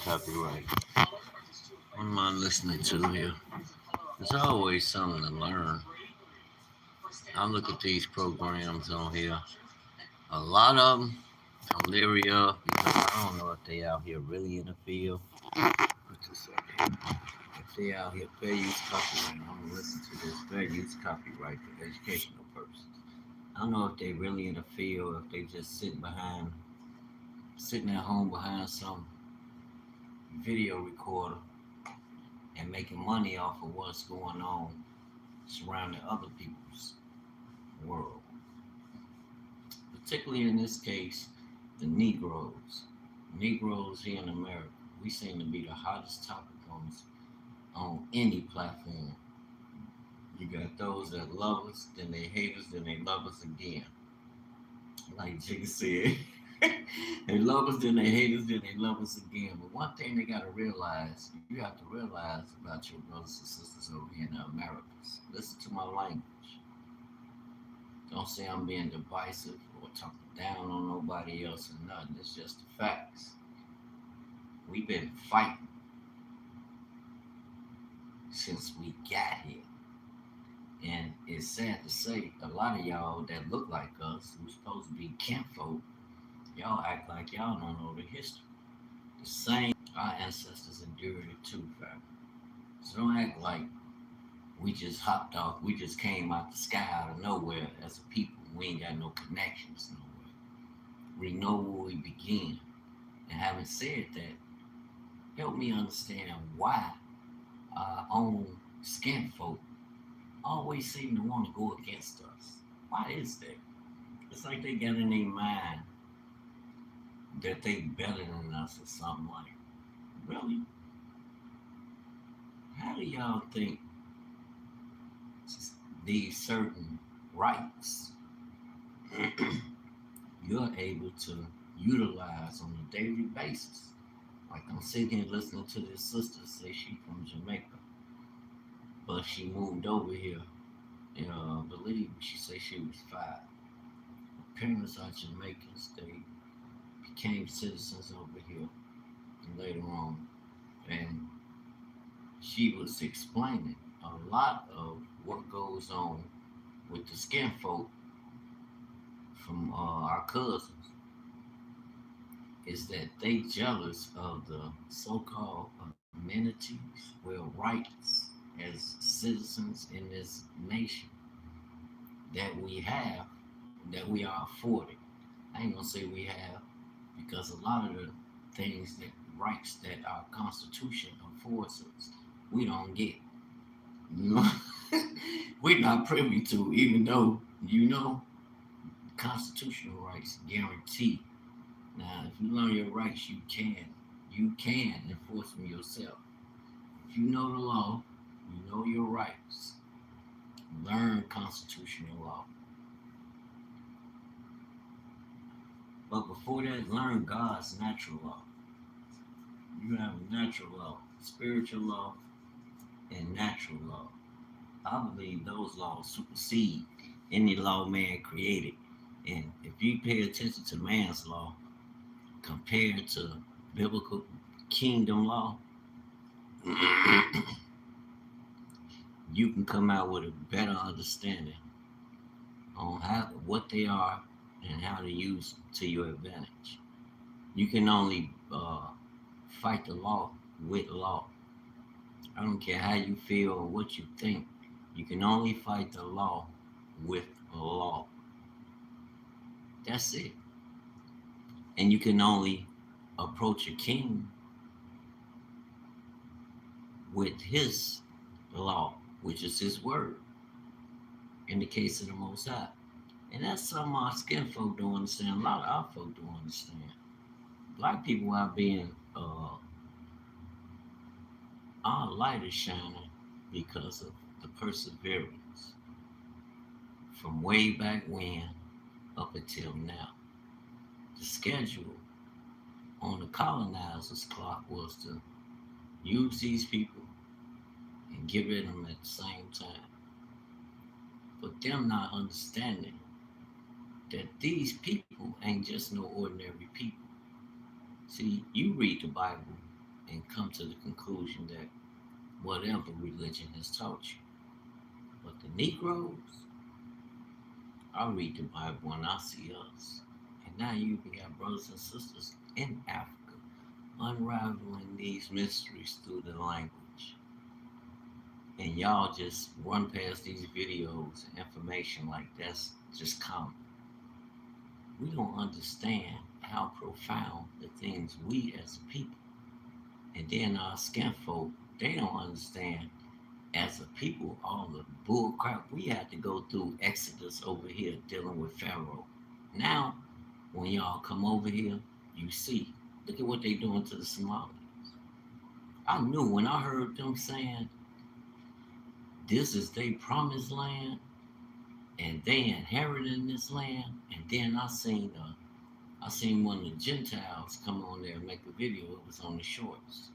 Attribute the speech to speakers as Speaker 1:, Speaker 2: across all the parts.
Speaker 1: copyright. What am I listening to here? There's always something to learn. I look at these programs on here. A lot of them I'm leery of because I don't know if they out here really in the field. What's this up here? If they out here fair use copyright, I'm gonna listen to this fair use copyright for educational purposes. I don't know if they really in the field, if they just sitting at home behind some video recorder and making money off of what's going on surrounding other people's world. Particularly in this case, the Negroes. Negroes here in America, we seem to be the hottest topic on any platform. You got those that love us, then they hate us, then they love us again. Like Jigga said, they love us, then they hate us, then they love us again. But one thing they gotta realize, you have to realize about your brothers and sisters over here in the Americas. Listen to my language. Don't say I'm being divisive or talking down on nobody else or nothing. It's just the facts. We've been fighting since we got here. And it's sad to say, a lot of y'all that look like us, who's supposed to be kinfolk, y'all act like y'all don't know the history. The same our ancestors endured it too, fam. So don't act like we just hopped off, we just came out the sky out of nowhere as a people. We ain't got no connections nowhere. We know where we begin. And having said that, help me understand why our own skin folk always seem to want to go against us. Why is that? It's like they got in their mind that they better than us or something like. Really? How do y'all think these certain rights you're able to utilize on a daily basis? Like I'm sitting here listening to this sister say she from Jamaica, but she moved over here. And I believe she said she was 5. Her parents are Jamaicans. They became citizens over here and later on. And she was explaining a lot of what goes on with the skin folk from our cousins is that they jealous of the so-called amenities, well, rights as citizens in this nation that we have, that we are afforded. I ain't gonna say we have, because a lot of the things that rights that our Constitution affords us, we don't get. You know, we're not privy to, even though constitutional rights guarantee. Now, if you learn your rights, you can enforce them yourself. If you know the law, you know your rights. Learn constitutional law. But before that, learn God's natural law. You have a natural law, spiritual law, and natural law. I believe those laws supersede any law man created. And if you pay attention to man's law compared to biblical kingdom law, you can come out with a better understanding on what they are and how to use them to your advantage. You can only fight the law with law. I don't care how you feel or what you think. You can only fight the law with law. That's it. And you can only approach a king with his law, which is his word, in the case of the Most High. And that's something our skin folk don't understand. A lot of our folk don't understand. Black people are being, our light is shining because of the perseverance from way back when up until now. The schedule on the colonizers' clock was to use these people and get rid of them at the same time. But them not understanding that these people ain't just no ordinary people. See, you read the Bible and come to the conclusion that whatever religion has taught you. But the Negroes, I read the Bible and I see us. And now you even got brothers and sisters in Africa unraveling these mysteries through the language. And y'all just run past these videos and information like that's just common. We don't understand how profound the things we as a people, and then our skin folk, they don't understand as a people all the bull crap we had to go through Exodus over here dealing with Pharaoh. Now, when y'all come over here, you see, look at what they doing to the Somalis. I knew when I heard them saying this is their promised land and they inheriting this land, and then I seen one of the Gentiles come on there and make a video. It was on the shorts.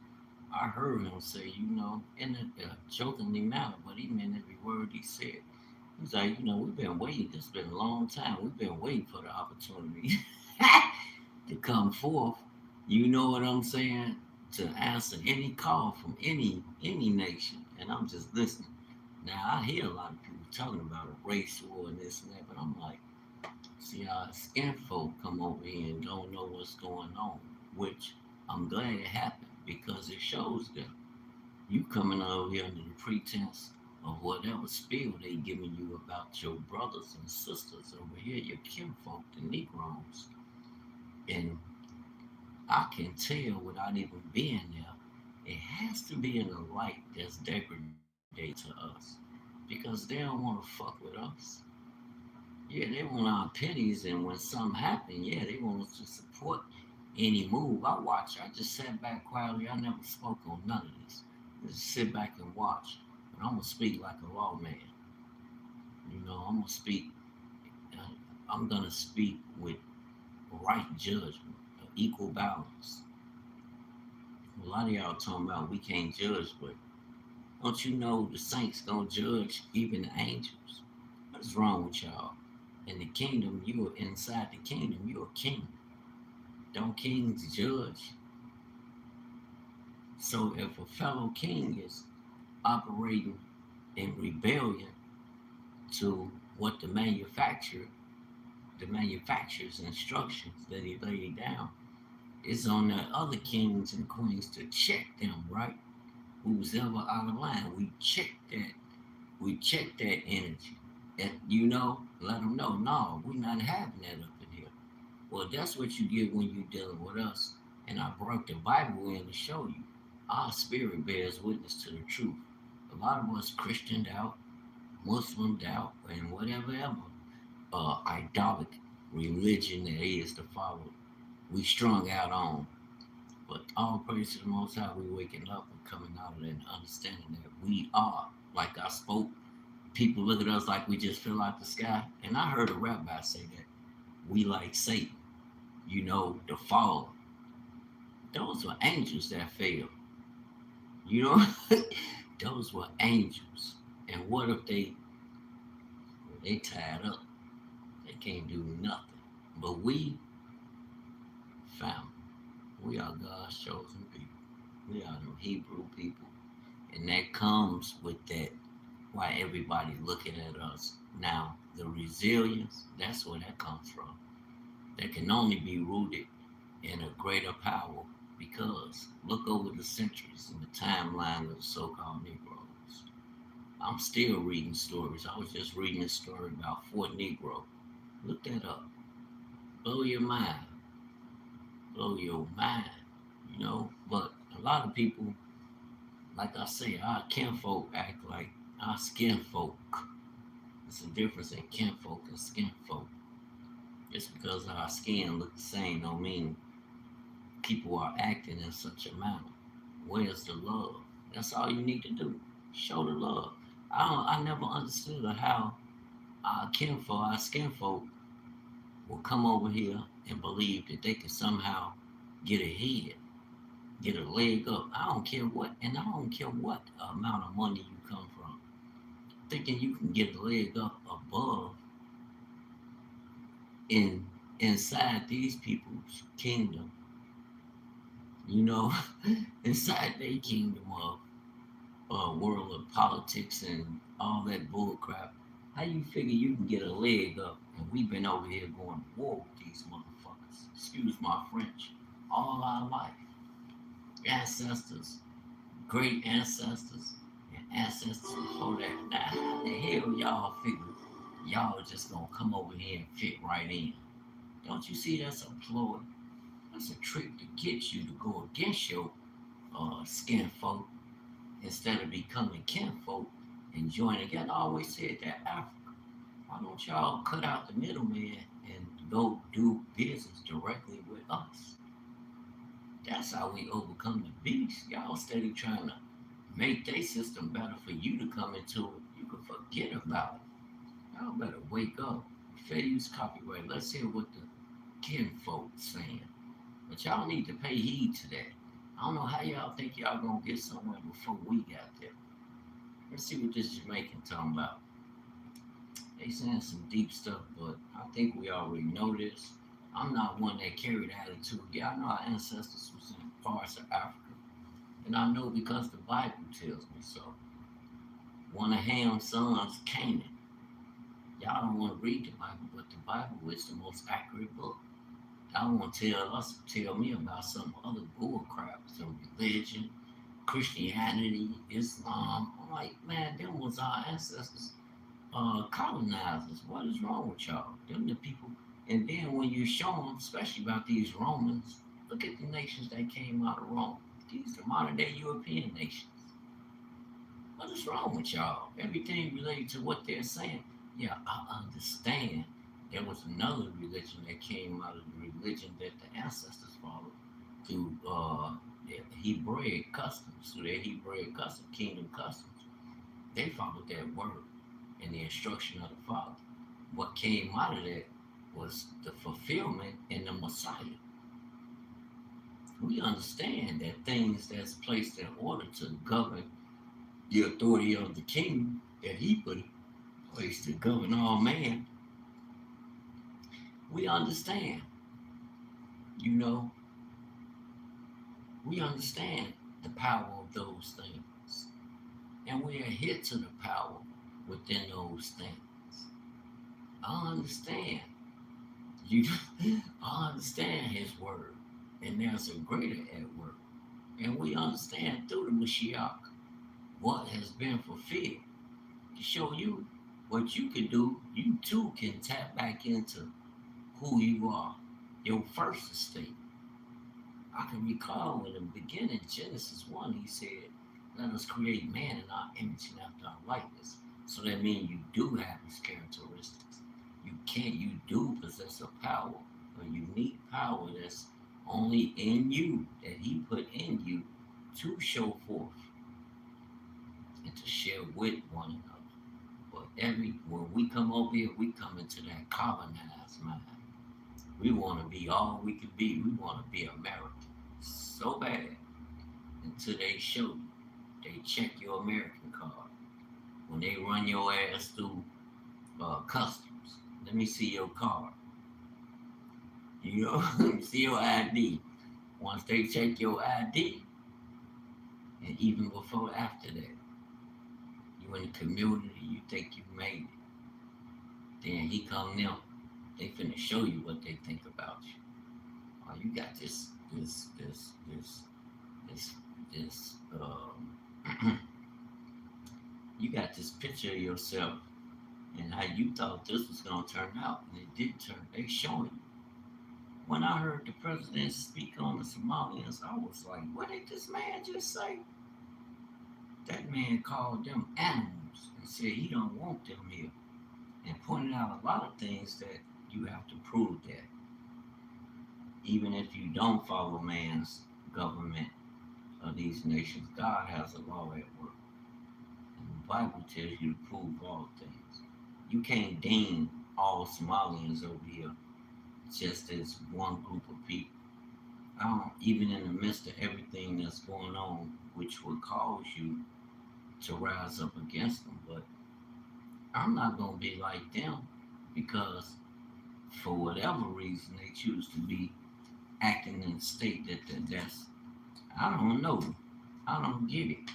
Speaker 1: I heard him say, in a jokingly manner, but he meant every word he said. He's like, we've been waiting. This has been a long time. We've been waiting for the opportunity to come forth. You know what I'm saying? To answer any call from any nation. And I'm just listening. Now I hear a lot of people talking about a race war and this and that, but I'm like, see our skin folk come over here and don't know what's going on, which I'm glad it happened because it shows them you coming over here under the pretense of whatever spiel they giving you about your brothers and sisters over here, your kinfolk, the Negroes. And I can tell without even being there, it has to be in a light that's degraded to us because they don't want to fuck with us. Yeah, they want our pennies, and when something happen, yeah, they want us to support any move. I just sat back quietly. I never spoke on none of this. Just sit back and watch. But I'm gonna speak like a lawman. I'm gonna speak. Uh, I'm gonna speak with right judgment, equal balance. A lot of y'all talking about we can't judge, but don't you know the saints gonna judge even the angels? What's wrong with y'all? In the kingdom, you are inside the kingdom. You're a king. Don't kings judge? So if a fellow king is operating in rebellion to what the manufacturer's instructions that he laid down, it's on the other kings and queens to check them, right? Who's ever out of line, we check that. We check that energy. And let them know, no, we're not having that up in here. Well, that's what you get when you're dealing with us. And I brought the Bible in to show you. Our spirit bears witness to the truth. A lot of us Christianed out, Muslimed out, and whatever ever idolic religion there is to follow, we strung out on. But all praise to the Most High, we waking up and coming out of that and understanding that we are, like I spoke, people look at us like we just fell out the sky. And I heard a rabbi say that we like Satan, the fall. Those were angels that fell. You know, those were angels. And what if they tied up? They can't do nothing. But we, family, we are God's chosen people. We are the Hebrew people. And that comes with that, why everybody looking at us. Now, the resilience, that's where that comes from. That can only be rooted in a greater power because look over the centuries in the timeline of the so-called Negroes. I'm still reading stories. I was just reading a story about Fort Negro. Look that up. Blow your mind. Blow your mind. But a lot of people, like I say, our kinfolk act like our skin folk. There's a difference in kinfolk and skin folk. Just because our skin look the same don't mean people are acting in such a manner. Where's the love? That's all you need to do. Show the love. I never understood how our skin folk, will come over here and believe that they can somehow get ahead, get a leg up. I don't care what, and I don't care what amount of money you come from. Thinking you can get a leg up above in inside these people's kingdom, you know, inside their kingdom of world of politics and all that bull crap. How you figure you can get a leg up and we've been over here going to war with these motherfuckers? Excuse my French. All our life. Ancestors, great ancestors, and ancestors before that. Now, how the hell y'all figure y'all just gonna come over here and fit right in? Don't you see that's a ploy? That's a trick to get you to go against your skin folk instead of becoming kinfolk and joining together. I always said that Africa. Why don't y'all cut out the middleman and go do business directly with us? That's how we overcome the beast. Y'all steady trying to make their system better for you to come into it. You can forget about it. Y'all better wake up. Fair use copyright. Let's hear what the kinfolk saying. But y'all need to pay heed to that. I don't know how y'all think y'all gonna get somewhere before we got there. Let's see what this Jamaican talking about. They saying some deep stuff, but I think we already know this. I'm not one that carried attitude. Yeah, I know our ancestors was in parts of Africa. And I know because the Bible tells me so. One of Ham's sons, Canaan. Y'all don't want to read the Bible, but the Bible is the most accurate book. Y'all want to tell me about some other bull crap, some religion, Christianity, Islam. I'm like, man, them was our ancestors, colonizers. What is wrong with y'all? Them the people. And then when you show them, especially about these Romans, look at the nations that came out of Rome. These are modern day European nations. What is wrong with y'all? Everything related to what they're saying. Yeah, I understand. There was another religion that came out of the religion that the ancestors followed through their Hebraic customs, through their Hebraic custom, kingdom customs. They followed that word and the instruction of the Father. What came out of that was the fulfillment in the Messiah. We understand that things that's placed in order to govern the authority of the king that he put in place to govern all man, we understand, you know, we understand the power of those things. And we adhere to the power within those things. I understand. You I understand his word. And there's a greater at work. And we understand through the Mashiach what has been fulfilled to show you what you can do. You too can tap back into who you are, your first estate. I can recall when in the beginning, Genesis 1, he said, let us create man in our image and after our likeness. So that means you do have his characteristics. You do possess a power, a unique power that's only in you, that he put in you to show forth and to share with one another. But when we come over here, we come into that colonized mind. We want to be all we can be. We want to be American so bad until they show you. They check your American card. When they run your ass through customs, let me see your card. You know, let me see your ID. Once they check your ID, and even before after that, you in the community, you think you made it. Then he come them. They finna show you what they think about you. Oh, you got this, this. You got this picture of yourself and how you thought this was gonna turn out, and it did turn. They showing you. When I heard the president speak on the Somalians, I was like, what did this man just say? That man called them animals and said he don't want them here, and pointed out a lot of things that you have to prove that even if you don't follow man's government of these nations, God has a law at work. And the Bible tells you to prove all things. You can't deem all Somalians over here just as one group of people. Even in the midst of everything that's going on, which would cause you to rise up against them. But I'm not going to be like them because for whatever reason they choose to be acting in a state that's I don't know. I don't get it.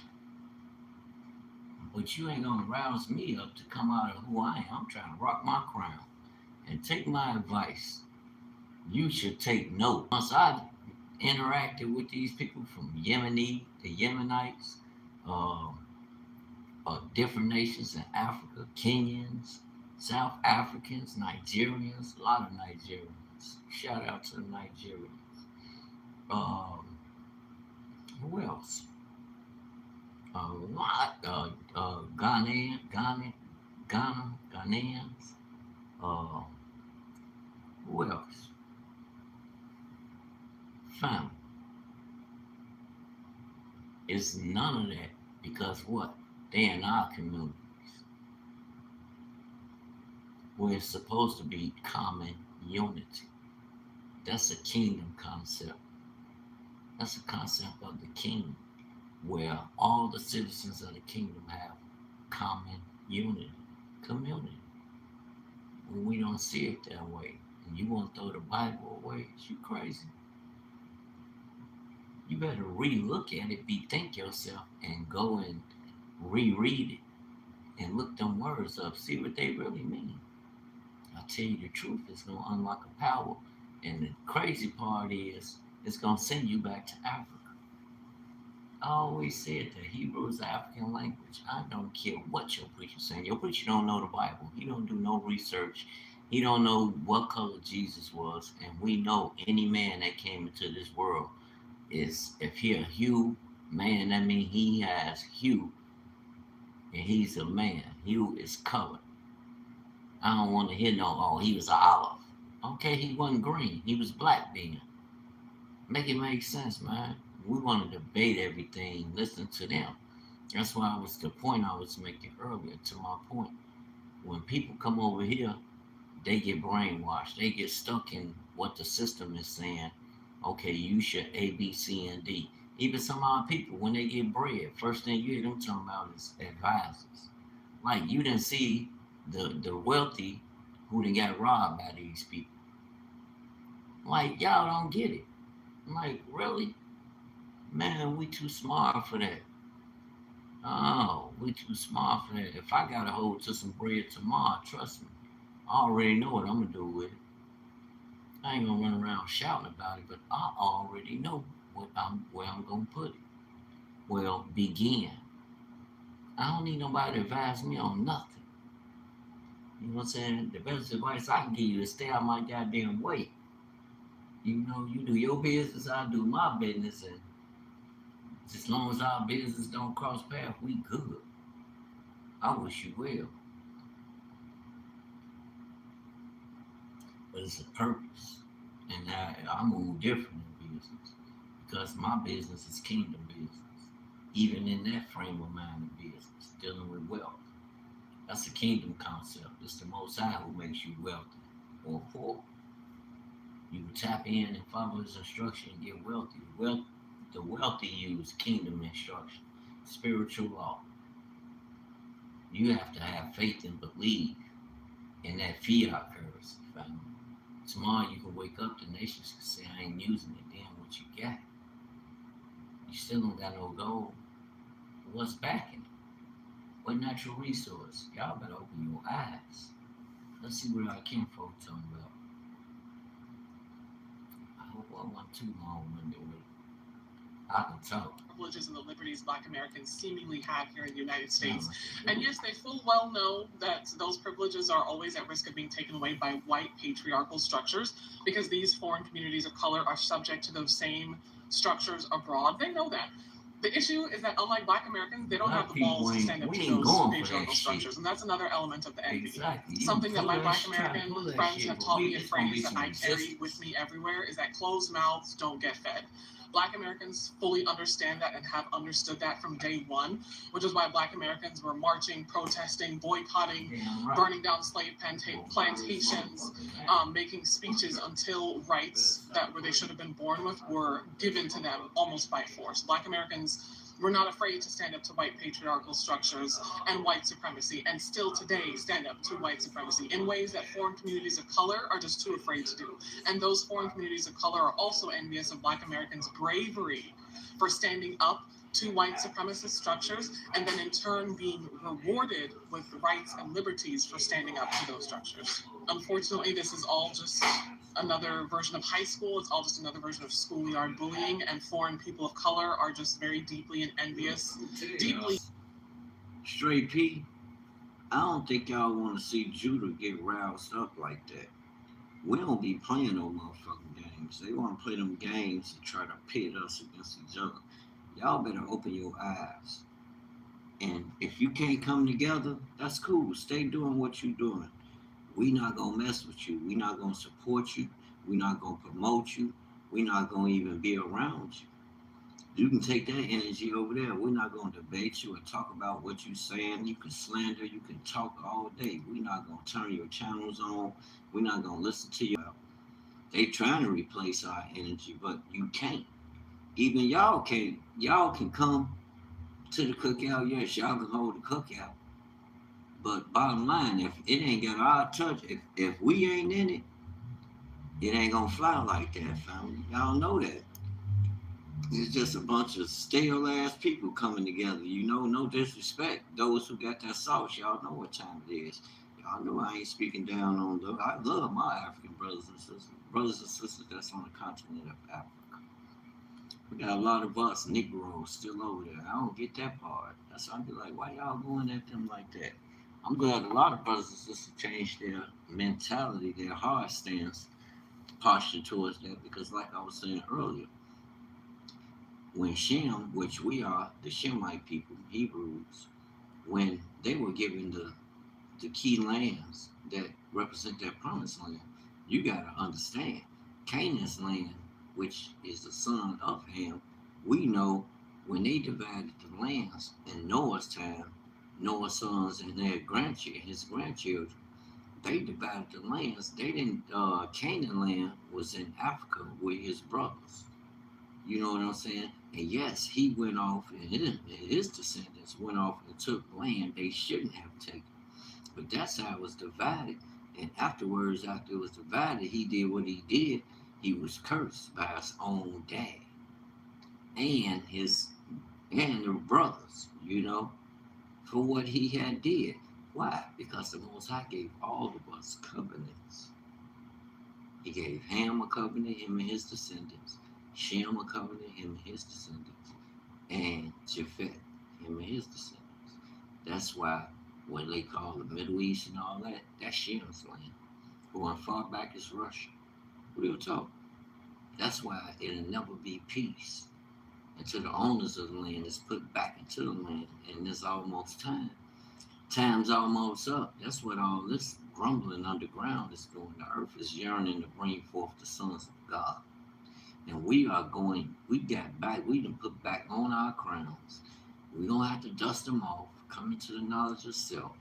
Speaker 1: But you ain't gonna rouse me up to come out of who I am. I'm trying to rock my crown. And take my advice. You should take note. Once I interacted with these people from Yemeni, the Yemenites, uh, different nations in Africa, Kenyans, South Africans, Nigerians, a lot of Nigerians. Shout out to the Nigerians. Um, who else? A lot. Ghanaians. Uh, who else? Fam, it's none of that because what? They in our communities where it's supposed to be common unity. That's a kingdom concept. That's a concept of the kingdom where all the citizens of the kingdom have common unity, community. When we don't see it that way, and you want to throw the Bible away, you crazy. You better re-look at it, bethink yourself, and go and reread it and look them words up, see what they really mean. I tell you the truth, it's gonna unlock a power. And the crazy part is it's gonna send you back to Africa. I always said that Hebrew is the African language. I don't care what your preacher's saying. Your preacher don't know the Bible. He don't do no research. He don't know what color Jesus was. And we know any man that came into this world is if he a hue man, that means he has hue and he's a man. Hue is color. I don't want to hear no, oh, he was an olive. Okay, he wasn't green. He was black then. Make it make sense, man. We want to debate everything. Listen to them. That's why I was the point I was making earlier. To my point, when people come over here, they get brainwashed. They get stuck in what the system is saying. Okay, you should A, B, C, and D. Even some of our people, when they get bread, first thing you hear them talking about is advisors. Like you didn't see the wealthy who done got robbed by these people. Like y'all don't get it. I'm like, really? Man, we too smart for that. Oh, we too smart for that. If I got a hold to some bread tomorrow, trust me, I already know what I'm gonna do with it. I ain't gonna run around shouting about it, but I already know where I'm gonna put it. Well, begin. I don't need nobody to advise me on nothing. You know what I'm saying? The best advice I can give you is stay out my goddamn way. You know, you do your business, I do my business, and as long as our business don't cross paths, we good. I wish you well, but it's a purpose, and I move different in business because my business is kingdom business. Even in that frame of mind of business, dealing with wealth, that's a kingdom concept. It's the Most High who makes you wealthy or poor. You tap in and follow his instruction and get wealthy. The wealthy use kingdom instruction, spiritual law. You have to have faith and believe in that fiat currency. Family. Tomorrow you can wake up, the nations can say, I ain't using it. Damn, what you got? You still don't got no gold. What's backing it? What natural resource? Y'all better open your eyes. Let's see what our kinfolk talking about. I hope I wasn't too long-winded with it. I can talk.
Speaker 2: Privileges and the liberties Black Americans seemingly have here in the United States. And yes, they full well know that those privileges are always at risk of being taken away by white patriarchal structures because these foreign communities of color are subject to those same structures abroad. They know that. The issue is that unlike Black Americans, they don't have the balls to stand up to those patriarchal structures, and that's another element of the envy.
Speaker 1: Exactly.
Speaker 2: Something that my Black American friends have taught me, a phrase that I carry with me everywhere, is that closed mouths don't get fed. Black Americans fully understand that and have understood that from day one, which is why Black Americans were marching, protesting, boycotting, burning down slave plantations, making speeches until rights that where they should have been born with were given to them almost by force. Black Americans were not afraid to stand up to white patriarchal structures and white supremacy, and still today stand up to white supremacy in ways that foreign communities of color are just too afraid to do. And those foreign communities of color are also envious of Black Americans' bravery for standing up to white supremacist structures, and then in turn being rewarded with rights and liberties for standing up to those structures. Unfortunately, this is all just another version of high school. It's all just another version of schoolyard bullying, and foreign people of color are just very deeply and envious. Deeply.
Speaker 1: Straight P, I don't think y'all want to see Judah get roused up like that. We don't be playing no motherfucking games. They want to play them games to try to pit us against each other. Y'all better open your eyes. And if you can't come together, that's cool. Stay doing what you're doing. We not gonna mess with you. We not gonna support you. We not gonna promote you. We not gonna even be around you. You can take that energy over there. We're not gonna debate you and talk about what you're saying. You can slander. You can talk all day. We're not gonna turn your channels on. We're not gonna listen to you. They trying to replace our energy, but you can't. Even y'all can't. Y'all can come to the cookout. Yes, y'all can hold the cookout. But bottom line, if it ain't got our touch, if we ain't in it, it ain't gonna fly like that, family. Y'all know that. It's just a bunch of stale ass people coming together. You know, no disrespect. Those who got that sauce, y'all know what time it is. Y'all know I ain't speaking down on them. I love my African brothers and sisters that's on the continent of Africa. We got a lot of us Negroes still over there. I don't get that part. That's why I be like, why y'all going at them like that? I'm glad a lot of brothers and sisters changed their mentality, their hard stance, posture towards that, because like I was saying earlier, when Shem, which we are, the Shemite people, Hebrews, when they were given the key lands that represent their promised land, you got to understand Canaan's land, which is the son of Ham, we know when they divided the lands in Noah's time, Noah's sons and his grandchildren, they divided the lands. They didn't. Canaan land was in Africa with his brothers. You know what I'm saying? And yes, he went off, and his descendants went off and took land they shouldn't have taken. But that's how it was divided. And afterwards, after it was divided, he did what he did. He was cursed by his own dad and his and the brothers. You know, for what he had did. Why? Because the Most High gave all of us covenants. He gave Ham a covenant, him and his descendants. Shem a covenant, him and his descendants. And Japheth, him and his descendants. That's why when they call the Middle East and all that, that's Shem's land. Going far back as Russia. Real talk. That's why it'll never be peace until the owners of the land is put back into the land, and it's almost time. Time's almost up. That's what all this grumbling underground is doing. The earth is yearning to bring forth the sons of God. And we got back, we done put back on our crowns. We're going to have to dust them off, come into the knowledge of self,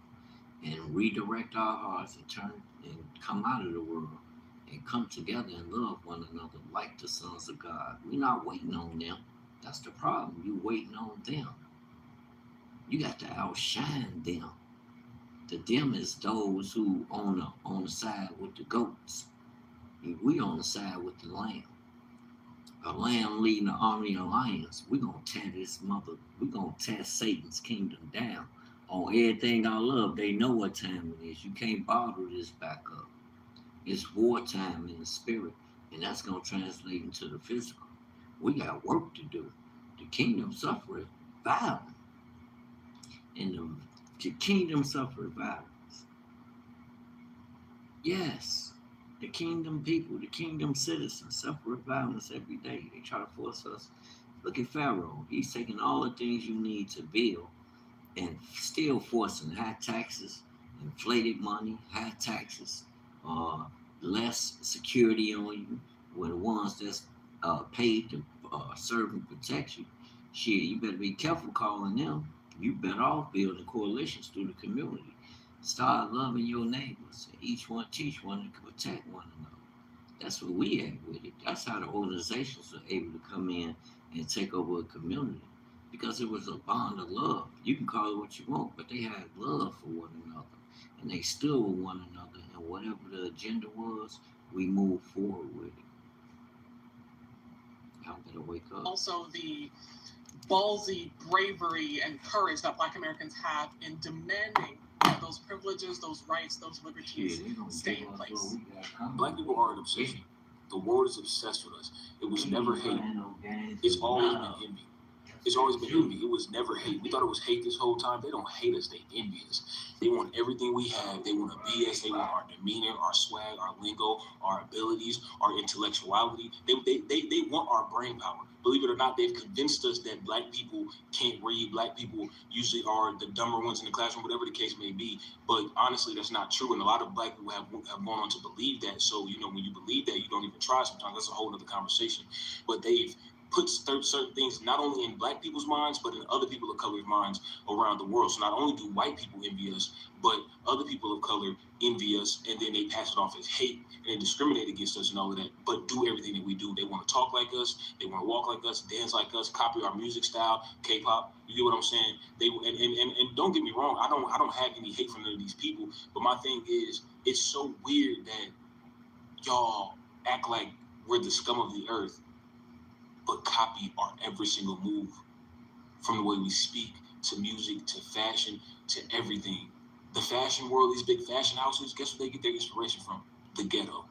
Speaker 1: and redirect our hearts and turn and come out of the world and come together and love one another like the sons of God. We're not waiting on them. That's the problem. You waiting on them. You got to outshine them. The them is those who on the side with the goats. We on the side with the lamb. A lamb leading the army of lions. We're gonna tear this mother. We're gonna tear Satan's kingdom down. On everything I love, they know what time it is. You can't bottle this back up. It's wartime in the spirit, and that's gonna translate into the physical. We got work to do. The kingdom suffereth violence, and the kingdom suffereth violence. Yes, the kingdom people, the kingdom citizens suffer violence every day. They try to force us. Look at Pharaoh. He's taking all the things you need to build and still forcing high taxes, inflated money, high taxes, uh, less security on you. Were the ones that's paid to serve and protect you. Shit, you better be careful calling them. You better off building coalitions through the community. Start loving your neighbors. Each one teach one to protect one another. That's what we had with it. That's how the organizations were able to come in and take over a community. Because it was a bond of love. You can call it what you want, but they had love for one another. And they stood with one another. And whatever the agenda was, we moved forward with it. Y'all better wake up.
Speaker 2: Also, the ballsy bravery and courage that Black Americans have in demanding that those privileges, those rights, those liberties stay in place.
Speaker 3: Black people are an obsession. The world is obsessed with us. It was never hate. It's always been envy. It's always been envy. It was never hate. We thought it was hate this whole time. They don't hate us. They envy us. They want everything we have. They want to be us. They want our demeanor, our swag, our lingo, our abilities, our intellectuality. They want our brain power. Believe it or not, they've convinced us that Black people can't read. Black people usually are the dumber ones in the classroom, whatever the case may be. But honestly, that's not true. And a lot of Black people have gone on to believe that. So, when you believe that, you don't even try sometimes. That's a whole other conversation. But they've put certain things not only in Black people's minds, but in other people of color's minds around the world. So not only do white people envy us, but other people of color envy us, and then they pass it off as hate, and they discriminate against us and all of that, but do everything that we do. They want to talk like us, they want to walk like us, dance like us, copy our music style, K-pop. You get what I'm saying? They and don't get me wrong, I don't have any hate for none of these people, but my thing is, it's so weird that y'all act like we're the scum of the earth, but copy our every single move, from the way we speak, to music, to fashion, to everything. The fashion world, these big fashion houses, guess what they get their inspiration from? The ghetto,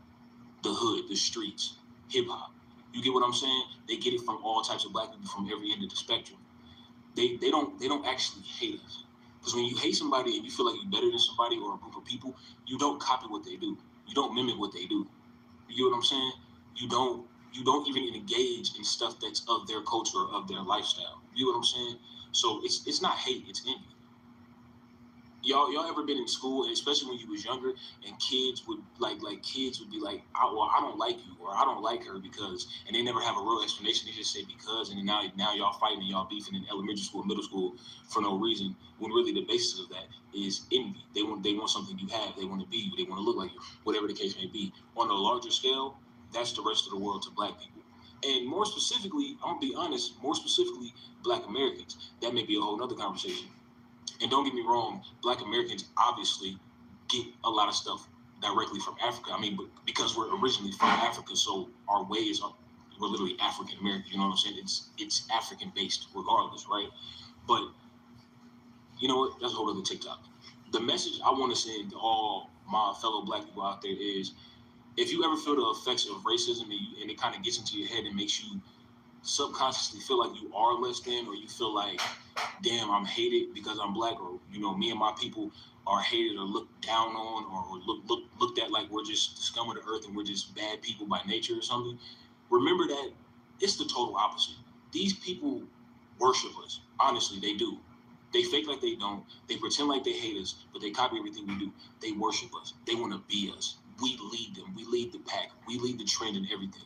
Speaker 3: the hood, the streets, hip-hop. You get what I'm saying? They get it from all types of Black people from every end of the spectrum. They don't actually hate us. Because when you hate somebody and you feel like you're better than somebody or a group of people, you don't copy what they do. You don't mimic what they do. You get what I'm saying? You don't even engage in stuff that's of their culture or of their lifestyle. You know what I'm saying? So it's not hate, it's envy. Y'all ever been in school, and especially when you was younger, and kids would kids would be like, I don't like you, or I don't like her because, and they never have a real explanation. They just say because, and now y'all fighting and y'all beefing in elementary school, middle school for no reason. When really the basis of that is envy. They want something you have. They want to be you. They want to look like you. Whatever the case may be. On a larger scale, that's the rest of the world to Black people. And more specifically, I'm gonna be honest, more specifically, Black Americans. That may be a whole other conversation. And don't get me wrong, Black Americans obviously get a lot of stuff directly from Africa. I mean, because we're originally from Africa, so our ways are, we're literally African American. You know what I'm saying? It's African based regardless, right? But you know what? That's a whole other TikTok. The message I want to send to all my fellow Black people out there is, if you ever feel the effects of racism and it kind of gets into your head and makes you subconsciously feel like you are less than, or you feel like, damn, I'm hated because I'm Black, or me and my people are hated or looked down on, or looked at like we're just the scum of the earth and we're just bad people by nature or something, remember that it's the total opposite. These people worship us. Honestly, they do. They fake like they don't. They pretend like they hate us, but they copy everything we do. They worship us. They want to be us. We lead them. We lead the pack. We lead the trend in everything.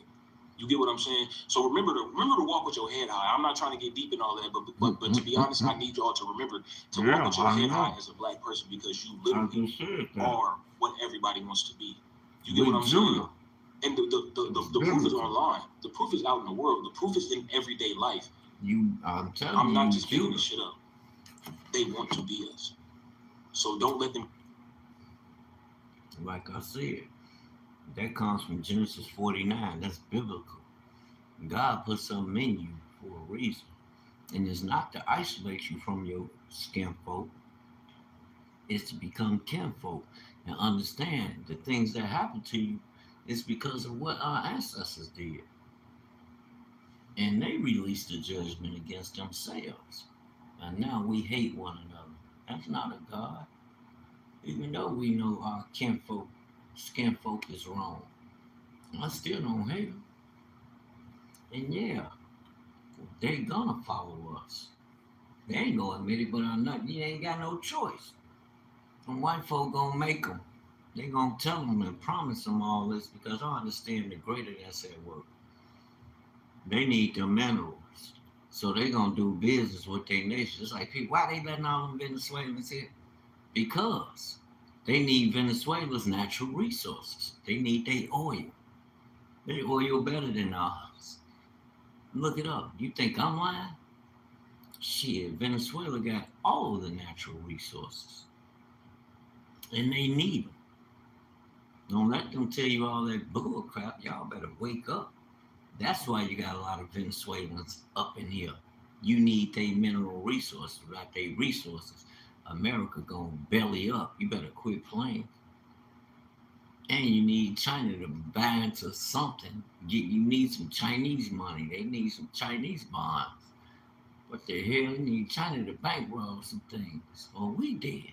Speaker 3: You get what I'm saying? So remember to walk with your head high. I'm not trying to get deep in all that, but to be honest, I need y'all to remember to walk with your head high as a Black person, because you literally are what everybody wants to be. You get what I'm saying? And the proof is online. The proof is out in the world. The proof is in everyday life. I'm not just making this shit up. They want to be us. So don't let them.
Speaker 1: Like I said, that comes from Genesis 49. That's biblical. God put something in you for a reason. And it's not to isolate you from your skin folk. It's to become kinfolk and understand the things that happen to you is because of what our ancestors did. And they released a judgment against themselves. And now we hate one another. That's not a God. Even though we know our skin folk is wrong. I still don't hate them. And yeah, they gonna follow us. They ain't gonna admit it, but you ain't got no choice. And white folk gonna make them. They gonna tell them and promise them all this because I understand the greater that's at work. They need the minerals. So they gonna do business with their nation. It's like, people, why they letting all them Venezuelans here? Because they need Venezuela's natural resources. They need their oil. Their oil better than ours. Look it up. You think I'm lying? Shit, Venezuela got all of the natural resources. And they need them. Don't let them tell you all that bull crap. Y'all better wake up. That's why you got a lot of Venezuelans up in here. You need their mineral resources. Without their resources, America gonna belly up. You better quit playing. And you need China to buy into something. You need some Chinese money. They need some Chinese bonds. What the hell? You need China to bankroll some things. Or we did.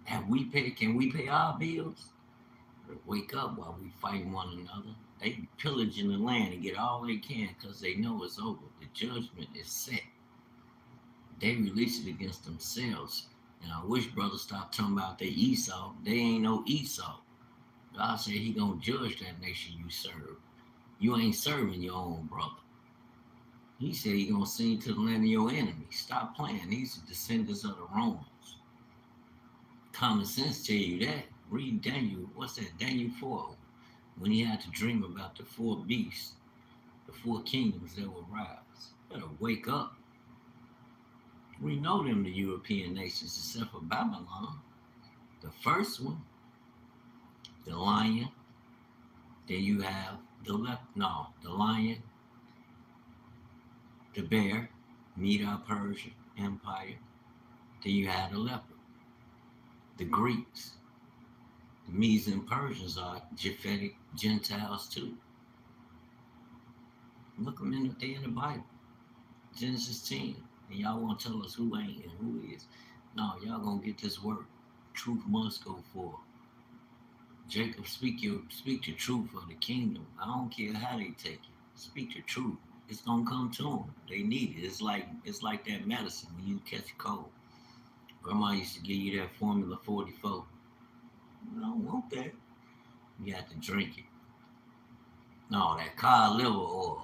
Speaker 1: Have we paid? Can we pay our bills? Wake up while we fighting one another. They pillaging the land to get all they can because they know it's over. The judgment is set. They release it against themselves. And I wish brothers stop talking about they Esau. They ain't no Esau. God said he gonna judge that nation you serve. You ain't serving your own brother. He said he gonna send you to the land of your enemy. Stop playing. These are descendants of the Romans. Common sense tell you that. Read Daniel. What's that? Daniel 4. When he had to dream about the four beasts, the four kingdoms that will rise. Better wake up. We know them, the European nations, except for Babylon. The first one, the lion. Then you have the lion, the bear, Medo-Persian Empire. Then you have the leopard, the Greeks. The Medes and Persians are Japhetic Gentiles too. Look them they in the Bible, Genesis 10. And y'all want to tell us who ain't and who is. No, y'all gonna get this work. Truth must go forth. Jacob, speak the truth of the kingdom. I don't care how they take it. Speak the truth. It's gonna come to them. They need it. It's like that medicine when you catch a cold. Grandma used to give you that Formula 44. I don't want that. You have to drink it. No, that cod liver oil.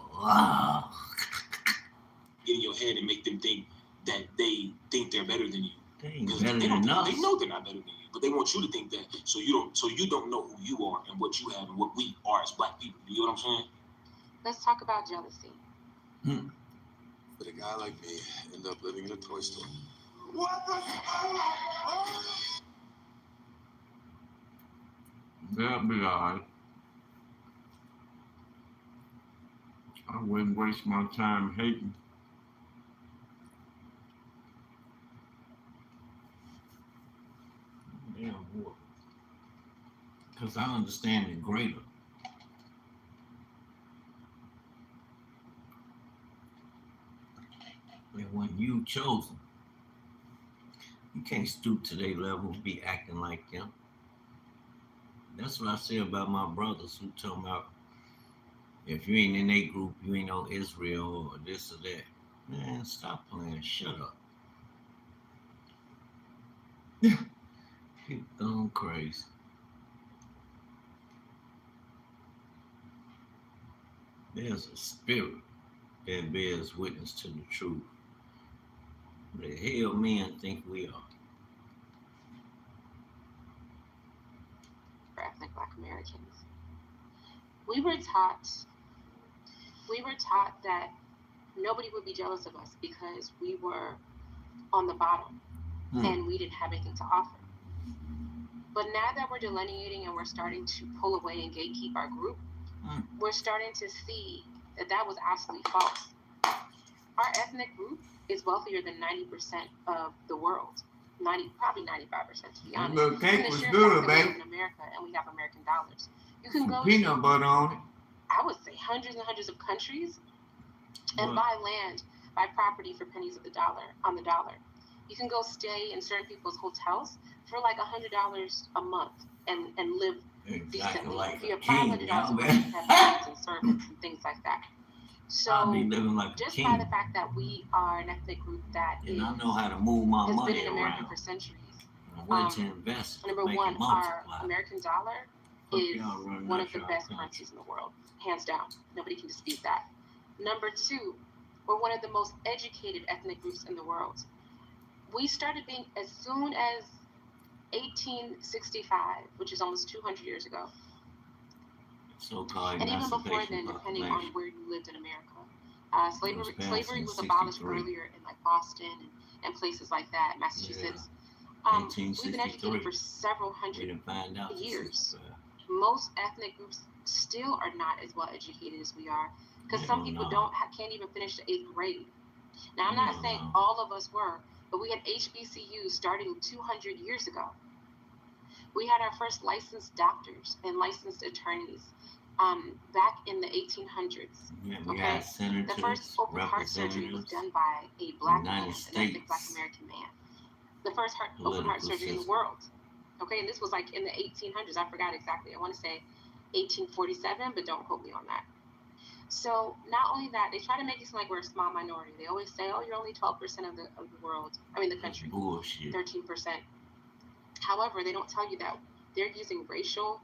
Speaker 3: Get in your head and make them think that they think they're better than you.
Speaker 1: They ain't better than us.
Speaker 3: They know they're not better than you, but they want you to think that so you don't know who you are and what you have and what we are as black people. You know what I'm saying?
Speaker 2: Let's talk about jealousy.
Speaker 4: But a guy like me end up living in a toy store.
Speaker 5: What the?
Speaker 6: That'll be alright. I wouldn't waste my time hating.
Speaker 1: Damn boy. Because I understand it greater. And when you chosen, you can't stoop to their level and be acting like them. That's what I say about my brothers who tell me if you ain't in a group, you ain't no Israel or this or that. Man, stop playing. Shut up. People going crazy. There's a spirit that bears witness to the truth. The hell men think we are.
Speaker 2: For ethnic Black Americans, we were taught that nobody would be jealous of us because we were on the bottom and we didn't have anything to offer. But now that we're delineating and we're starting to pull away and gatekeep our group, we're starting to see that was absolutely false. Our ethnic group is wealthier than 90% of the world. Probably 95% to be honest.
Speaker 6: Little cake was
Speaker 2: sure
Speaker 6: good,
Speaker 2: we live
Speaker 6: baby.
Speaker 2: in America and we have American dollars. You can
Speaker 6: Some
Speaker 2: go
Speaker 6: peanut butter on it.
Speaker 2: I would say hundreds and hundreds of countries and buy land, buy property for pennies on the dollar. You can go stay in certain people's hotels for like $100 a month and live decently.
Speaker 1: Like
Speaker 2: if you have $500
Speaker 1: a
Speaker 2: a month, you have maids and servants and things like that. So
Speaker 1: I'll be living like
Speaker 2: just
Speaker 1: a king.
Speaker 2: by the fact that we are an ethnic group that
Speaker 1: and I know how to move my
Speaker 2: has
Speaker 1: money
Speaker 2: been in America
Speaker 1: around.
Speaker 2: for centuries.
Speaker 1: Where to invest.
Speaker 2: Number
Speaker 1: make
Speaker 2: one,
Speaker 1: it multiply.
Speaker 2: our American dollar is one of the best currencies in the world, hands down. Nobody can dispute that. Number two, we're one of the most educated ethnic groups in the world. We started being as soon as 1865, which is almost 200 years ago.
Speaker 1: So-called
Speaker 2: and even before then, depending on where you lived in America. Slavery was abolished earlier in like Boston and places like that, Massachusetts. We've been educated for several hundred years. Most ethnic groups still are not as well educated as we are. Because some people can't even finish the 8th grade. Now, I'm
Speaker 1: Hell
Speaker 2: not saying
Speaker 1: no.
Speaker 2: all of us were, but we had HBCUs starting 200 years ago. We had our first licensed doctors and licensed attorneys back in the 1800s.
Speaker 1: Yeah, we
Speaker 2: Okay,
Speaker 1: had
Speaker 2: the
Speaker 1: senators,
Speaker 2: first open heart surgery was
Speaker 1: representatives,
Speaker 2: done by a black man,
Speaker 1: United
Speaker 2: an ethnic Black
Speaker 1: States
Speaker 2: American man. The first open heart
Speaker 1: political
Speaker 2: surgery in the
Speaker 1: system.
Speaker 2: world. Okay, and this was like in the 1800s. I forgot exactly. I want to say 1847, but don't quote me on that. So not only that, they try to make it seem like we're a small minority. They always say, "Oh, you're only 12% of the world. I mean, the
Speaker 1: That's
Speaker 2: country,
Speaker 1: bullshit.
Speaker 2: 13%." However, they don't tell you that they're using a racial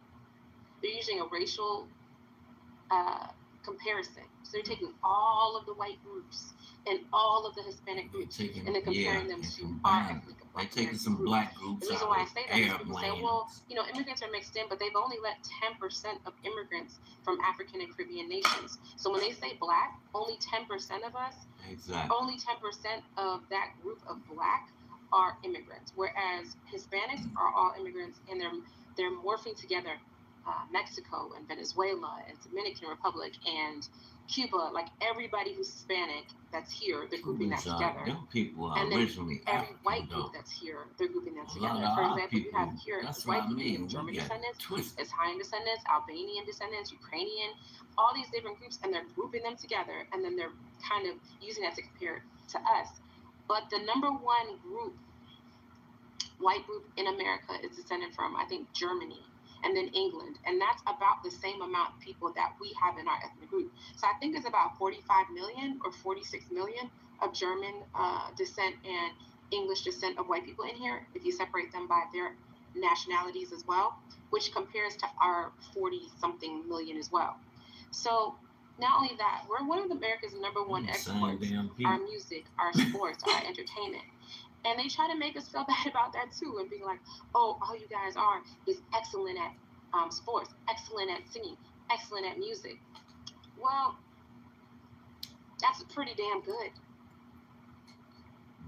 Speaker 2: comparison. So they're taking all of the white groups and all of the Hispanic groups and they're comparing them to our ethnic
Speaker 1: They're
Speaker 2: Black
Speaker 1: taking
Speaker 2: American
Speaker 1: some
Speaker 2: group.
Speaker 1: black groups
Speaker 2: The reason
Speaker 1: out
Speaker 2: why I
Speaker 1: of
Speaker 2: say that is people say, well,
Speaker 1: airplanes.
Speaker 2: immigrants are mixed in, but they've only let 10% of immigrants from African and Caribbean nations. So when they say black, only 10% of us,
Speaker 1: Exactly.
Speaker 2: only 10% of that group of black are immigrants, whereas Hispanics are all immigrants, and they're morphing together. Mexico and Venezuela and Dominican Republic and Cuba, like everybody who's Hispanic that's here, they're grouping that together.
Speaker 1: Them people are
Speaker 2: And then
Speaker 1: originally
Speaker 2: every
Speaker 1: African,
Speaker 2: white
Speaker 1: though.
Speaker 2: group that's here, they're grouping that
Speaker 1: A lot
Speaker 2: together.
Speaker 1: of
Speaker 2: For
Speaker 1: our
Speaker 2: example, you have
Speaker 1: people,
Speaker 2: here
Speaker 1: that's what
Speaker 2: white
Speaker 1: I
Speaker 2: people
Speaker 1: mean.
Speaker 2: with German
Speaker 1: We got
Speaker 2: descendants,
Speaker 1: twisted.
Speaker 2: Italian descendants, Albanian descendants, Ukrainian, all these different groups, and they're grouping them together, and then they're kind of using that to compare it to us. But the number one group, white group in America, is descended from, I think, Germany and then England, and that's about the same amount of people that we have in our ethnic group. So I think it's about 45 million or 46 million of German descent and English descent of white people in here, if you separate them by their nationalities as well, which compares to our 40-something million as well. So not only that, we're one of America's number one exports, our music, our sports, our entertainment. And they try to make us feel bad about that too, and being like, "Oh, all you guys are is excellent at sports, excellent at singing, excellent at music." Well, that's pretty damn good.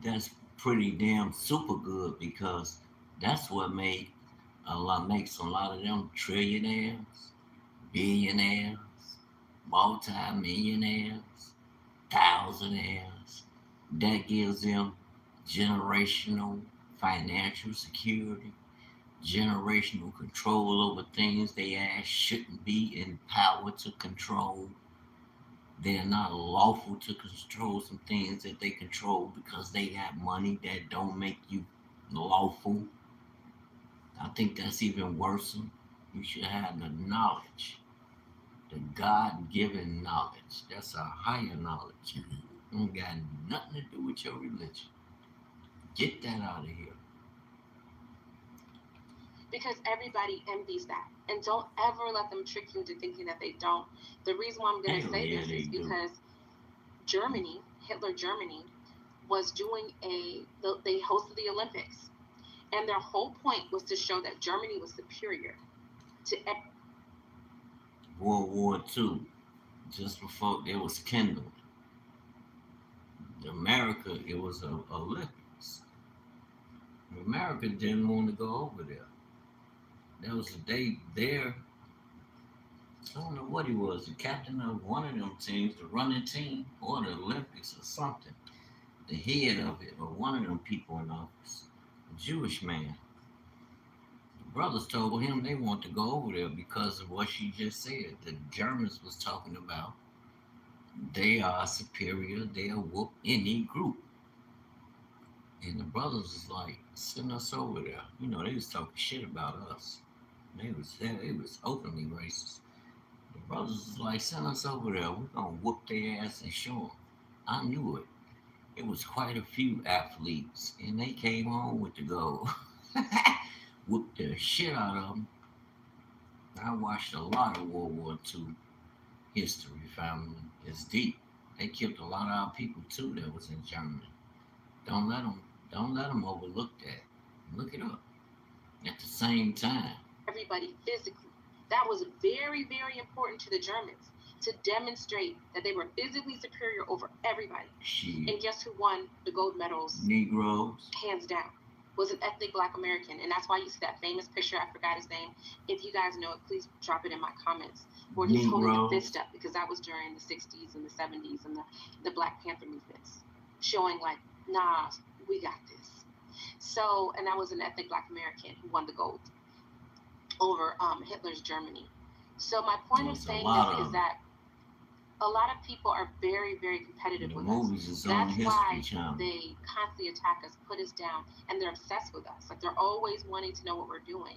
Speaker 1: That's pretty damn super good because that's what makes a lot of them trillionaires, billionaires, multi-millionaires, thousandaires. That gives them generational financial security, generational control over things they ass shouldn't be empowered to control. They're not lawful to control some things that they control because they got money that don't make you lawful. I think that's even worse. You should have the knowledge, the God given knowledge. That's a higher knowledge. Don't got nothing to do with your religion. Get that out of here.
Speaker 2: Because everybody envies that. And don't ever let them trick you into thinking that they don't. The reason why I'm going to say this is because Germany, Hitler Germany, was doing they hosted the Olympics. And their whole point was to show that Germany was superior to
Speaker 1: World War II, just before it was kindled. America, it was a Olympics. America didn't want to go over there. There was a day there. I don't know what he was, the captain of one of them teams, the running team, or the Olympics or something. The head of it, or one of them people in office, a Jewish man. The brothers told him they want to go over there because of what she just said. The Germans was talking about they are superior, they'll whoop any group. And the brothers was like, send us over there. You know, they was talking shit about us. They was openly racist. The brothers was like, send us over there. We're gonna whoop their ass and show them. I knew it. It was quite a few athletes, and they came home with the gold. Whooped the shit out of them. I watched a lot of World War II history, family. It's deep. They killed a lot of our people too that was in Germany. Don't let them, don't let them overlook that. Look it up. At the same time,
Speaker 2: everybody physically. That was very, very important to the Germans to demonstrate that they were physically superior over everybody.
Speaker 1: shit.
Speaker 2: And guess who won the gold medals?
Speaker 1: Negroes.
Speaker 2: Hands down.
Speaker 5: was an ethnic Black American, and that's why you see that famous picture. I forgot his name. If you guys know it, please drop it in my comments. Where he's holding the fist up, because that was during the '60s and the '70s and the Black Panther movements, showing like, nah, we got this. So, and that was an ethnic Black American who won the gold over Hitler's Germany. So my point of saying this is that a lot of people are very, very competitive with us. That's why they constantly attack us, put us down, and they're obsessed with us. Like, they're always wanting to know what we're doing.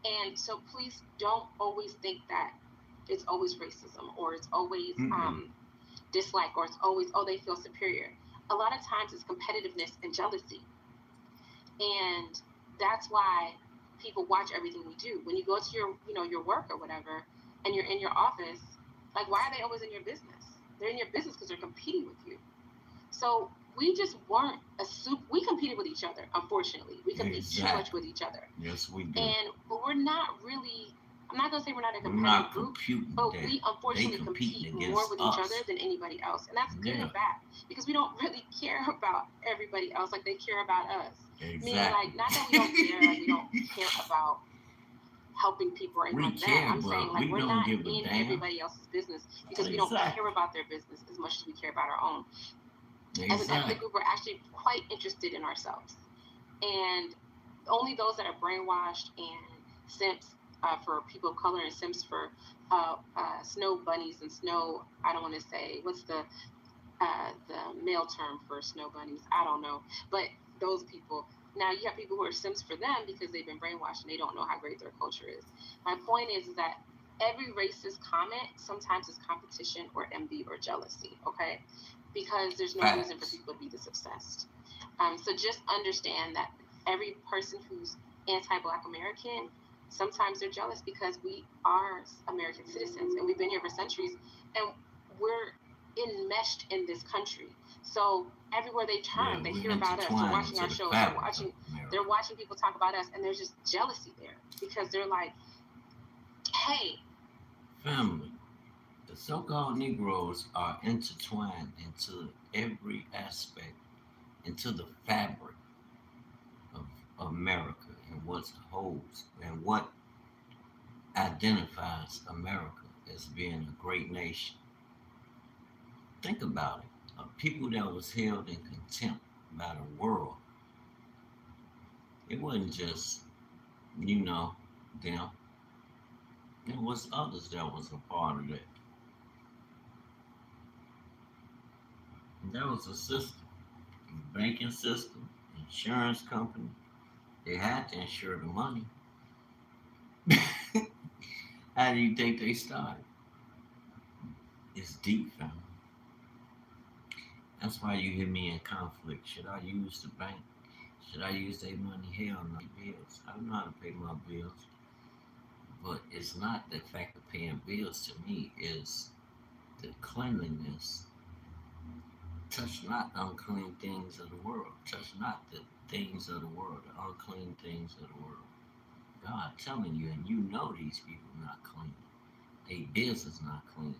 Speaker 5: And so please don't always think that it's always racism, or it's always dislike, or it's always, oh, they feel superior. A lot of times it's competitiveness and jealousy. And that's why people watch everything we do. When you go to your work or whatever, and you're in your office, like, why are they always in your business? They're in your business because they're competing with you. So we just weren't we competed with each other, unfortunately. We compete too much with each other.
Speaker 6: Yes, we do.
Speaker 5: But we're not really, I'm not going to say we're not a competitive group, but we unfortunately compete more with each other than anybody else. And that's good and bad, because we don't really care about everybody else like they care about us.
Speaker 6: Exactly.
Speaker 5: Meaning, like, not that we don't care, like we don't care about helping people or anything like that. I'm saying, like, we're not in everybody else's business because we don't care about their business as much as we care about our own. As an ethnic group, we're actually quite interested in ourselves. And only those that are brainwashed and simps for people of color, and simps for snow bunnies and snow, I don't want to say, what's the male term for snow bunnies? I don't know. But those people, now you have people who are simps for them because they've been brainwashed and they don't know how great their culture is. My point is that every racist comment sometimes is competition or envy or jealousy, okay? Because there's no reason for people to be this obsessed. So just understand that every person who's anti-Black American, sometimes they're jealous because we are American citizens and we've been here for centuries, and we're enmeshed in this country. So everywhere they turn, they hear about us. They're watching our shows. They're watching people talk about us, and there's just jealousy there because they're like, "Hey,
Speaker 6: family, the so-called Negroes are intertwined into every aspect, into the fabric of America and what holds and what identifies America as being a great nation." Think about it. A people that was held in contempt by the world. It wasn't just, them. It was others that was a part of that. And that was a system, a banking system, insurance company. They had to insure the money. How do you think they started? It's deep, family. That's why you hear me in conflict. Should I use the bank? Should I use their money? Hell no. Bills. I don't know how to pay my bills. But it's not the fact of paying bills to me, is the cleanliness. Touch not unclean things of the world. Touch not the things of the world, the unclean things of the world. God telling you, and you know these people not clean. Their business not clean.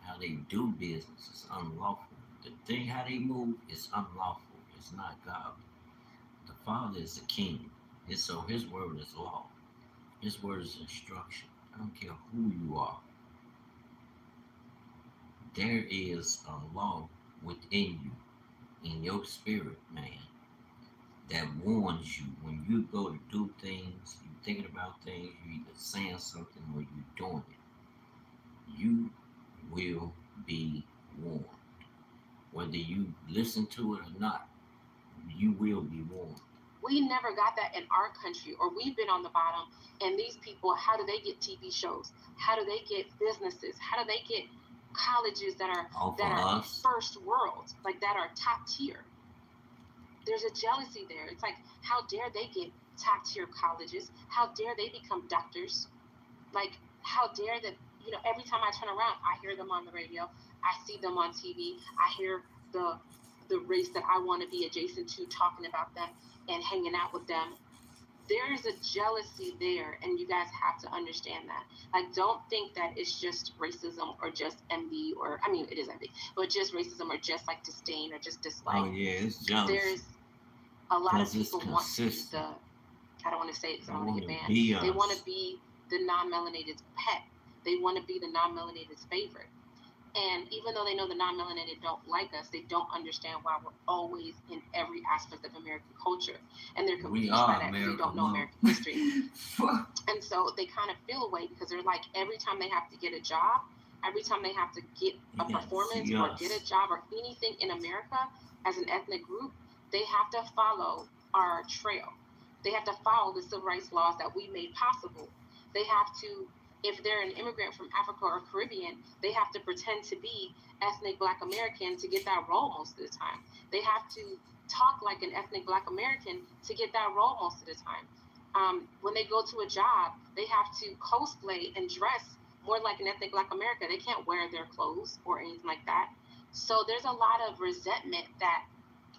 Speaker 6: How they do business is unlawful. The thing how they move is unlawful. It's not godly. The Father is the King. So His word is law. His word is instruction. I don't care who you are. There is a law within you, in your spirit, man, that warns you when you go to do things, you're thinking about things, you're either saying something or you're doing it. You will be warned. Whether you listen to it or not, you will be warned.
Speaker 5: We never got that in our country, or we've been on the bottom, and these people, how do they get TV shows? How do they get businesses? How do they get colleges that are first world, like that are top tier? There's a jealousy there. It's like, how dare they get top tier colleges? How dare they become doctors? Like, how dare that, every time I turn around, I hear them on the radio, I see them on TV, I hear the race that I want to be adjacent to talking about them and hanging out with them. There is a jealousy there, and you guys have to understand that. Like, don't think that it's just racism or just envy, or, I mean, it is envy, but just racism or just like disdain or just dislike.
Speaker 6: Oh yeah, it's jealousy.
Speaker 5: a lot of people want to be the, I don't want to say it because I don't want to get banned. They want to be the non-melanated's pet. They want to be the non-melanated's favorite. And even though they know the non-melanated don't like us, they don't understand why we're always in every aspect of American culture. And they're confused by that because they don't know American history. And so they kind of feel away because they're like, every time they have to get a job, every time they have to get a performance or get a job or anything in America as an ethnic group, they have to follow our trail. They have to follow the civil rights laws that we made possible. They have to, if they're an immigrant from Africa or Caribbean, they have to pretend to be ethnic Black American to get that role most of the time. They have to talk like an ethnic Black American to get that role most of the time. When they go to a job, they have to cosplay and dress more like an ethnic Black American. They can't wear their clothes or anything like that. So there's a lot of resentment that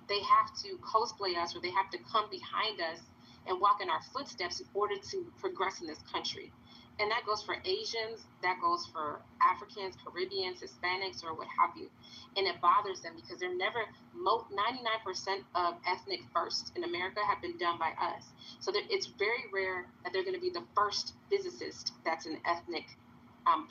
Speaker 5: they have to cosplay us or they have to come behind us and walk in our footsteps in order to progress in this country. And that goes for Asians, that goes for Africans, Caribbeans, Hispanics, or what have you. And it bothers them because they're never, 99% of ethnic firsts in America have been done by us. So it's very rare that they're going to be the first physicist that's an ethnic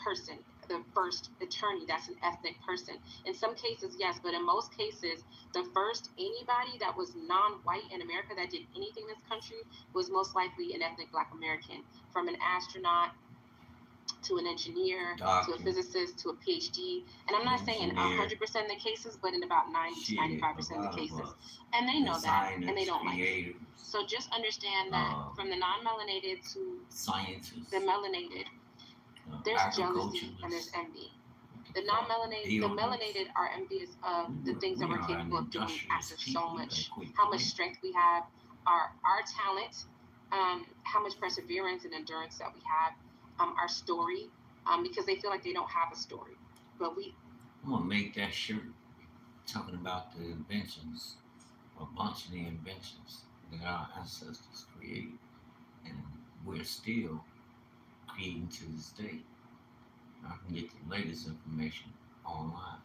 Speaker 5: person, the first attorney that's an ethnic person. In some cases, yes, but in most cases, the first anybody that was non-white in America that did anything in this country was most likely an ethnic Black American, from an astronaut to an engineer, to a physicist, to a PhD. And I'm not saying in 100% of the cases, but in about 90 to 95% of the cases. And they know that, and they don't like it. So just understand that from the non-melanated to
Speaker 6: scientists,
Speaker 5: the melanated, there's jealousy and there's envy. The non-melanated, the melanated are envious of the things that we're capable of doing after so much, how much strength we have, our talent, how much perseverance and endurance that we have, our story, because they feel like they don't have a story. But
Speaker 6: I'm gonna make that shirt talking about the inventions, a bunch of the inventions that our ancestors created, and we're still creating to this day. I can get the latest information online.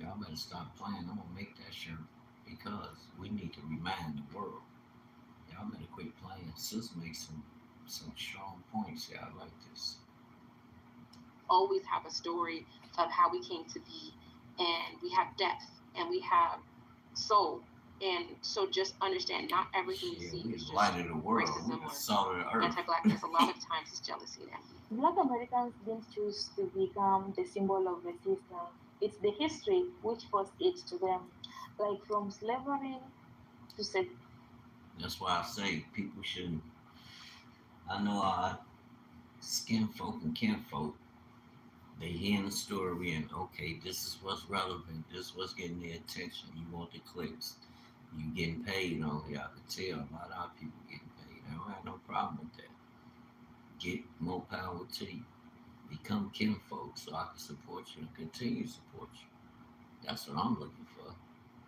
Speaker 6: Y'all better stop playing. I'm gonna make that shirt because we need to remind the world. Y'all better quit playing. Sis makes some strong points. Yeah, I like this.
Speaker 5: Always have a story of how we came to be, and we have depth, and we have soul. And so just understand, not everything you see is just racism or anti-Blackness. A lot of times it's jealousy and envy.
Speaker 7: Black Americans didn't choose to become the symbol of resistance. It's the history which forced it to them, like from slavery to
Speaker 6: That's why I say people shouldn't. I know our skin folk and kinfolk, they hearing the story and okay, this is what's relevant, this is what's getting their attention. You want the clicks. You getting paid on here. I can tell a lot of people getting paid. I don't have no problem with that. Get more power to you. Become kinfolk so I can support you and continue to support you. That's what I'm looking for.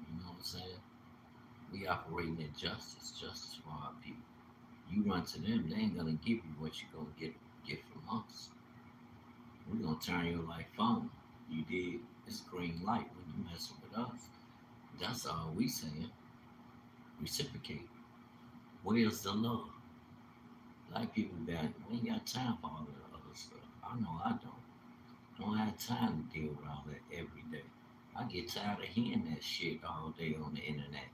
Speaker 6: You know what I'm saying? We operating in justice for our people. You run to them, they ain't gonna give you what you're gonna get from us. We're gonna turn your life on. You did. It's green light when you messing with us. That's all we saying. Reciprocate. Where's the love? Black people we ain't got time for all that other stuff. I know I don't have time to deal with all that every day. I get tired of hearing that shit all day on the internet.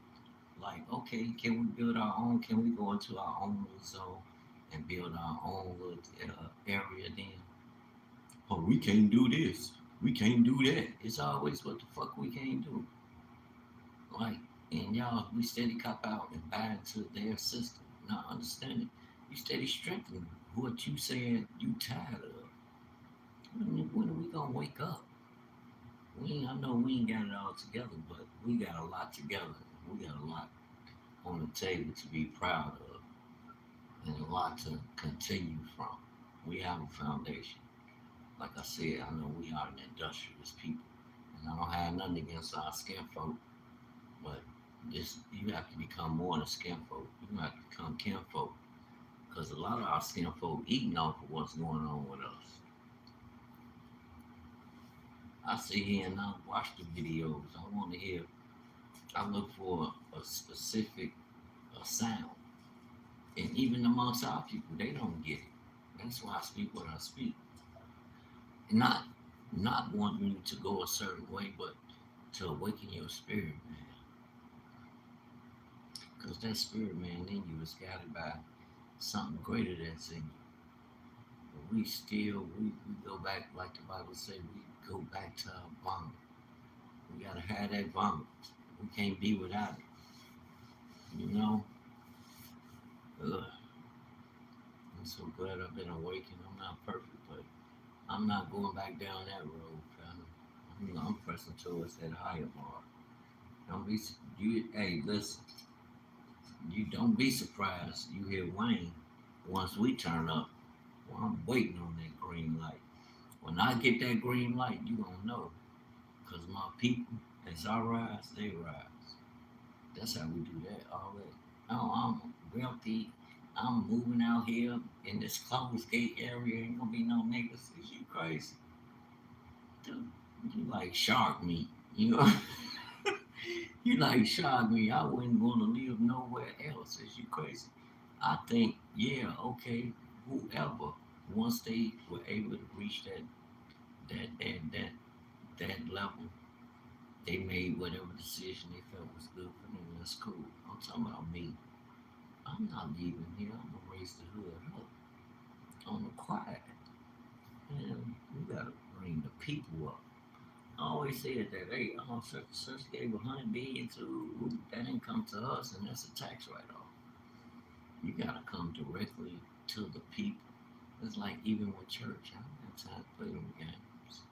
Speaker 6: Like, okay, can we build our own? Can we go into our own little zone and build our own little area then? Oh, we can't do this. We can't do that. It's always what the fuck we can't do. Like, and y'all, we steady cop out and buy into their system, not understanding. You steady strengthening what you saying you tired of. When are we gonna wake up? I know we ain't got it all together, but we got a lot together. We got a lot on the table to be proud of and a lot to continue from. We have a foundation. Like I said, I know we are an industrious people. And I don't have nothing against our skin folk, but you have to become more than skin folk. You have to become kinfolk. Because a lot of our skin folk eating off of what's going on with us. I sit here and I watch the videos. I want to hear. I look for a specific a sound. And even amongst our people, they don't get it. That's why I speak what I speak. Not not wanting you to go a certain way, but to awaken your spirit, man. Because that spirit, man, in you is guided by something greater that's in you. But we go back, like the Bible says, we go back to our vomit. We gotta have that vomit. We can't be without it. You know? Ugh. I'm so glad I've been awakened. I'm not perfect, but I'm not going back down that road, fam. I'm pressing towards that higher bar. Don't be you. Hey, listen. You don't be surprised. You hear Wayne once we turn up. Well, I'm waiting on that green light. When I get that green light, you gonna know. Cause my people, as I rise, they rise. That's how we do that already. Oh, I'm wealthy. I'm moving out here in this closed gate area. Ain't gonna be no niggas. Is you crazy? Dude, you like shark meat. You know? You like shark meat. I wouldn't want to live nowhere else. Is you crazy? I think, yeah, okay, whoever, once they were able to reach that that that that level, they made whatever decision they felt was good for them. That's cool. I'm talking about me. I'm not leaving here. I'm gonna raise the hood up on the quiet. And we gotta bring the people up. I always said that, hey, such gave 100 billion to that didn't come to us, and that's a tax write-off. You gotta come directly to the people. It's like even with church, I don't have time to play them games.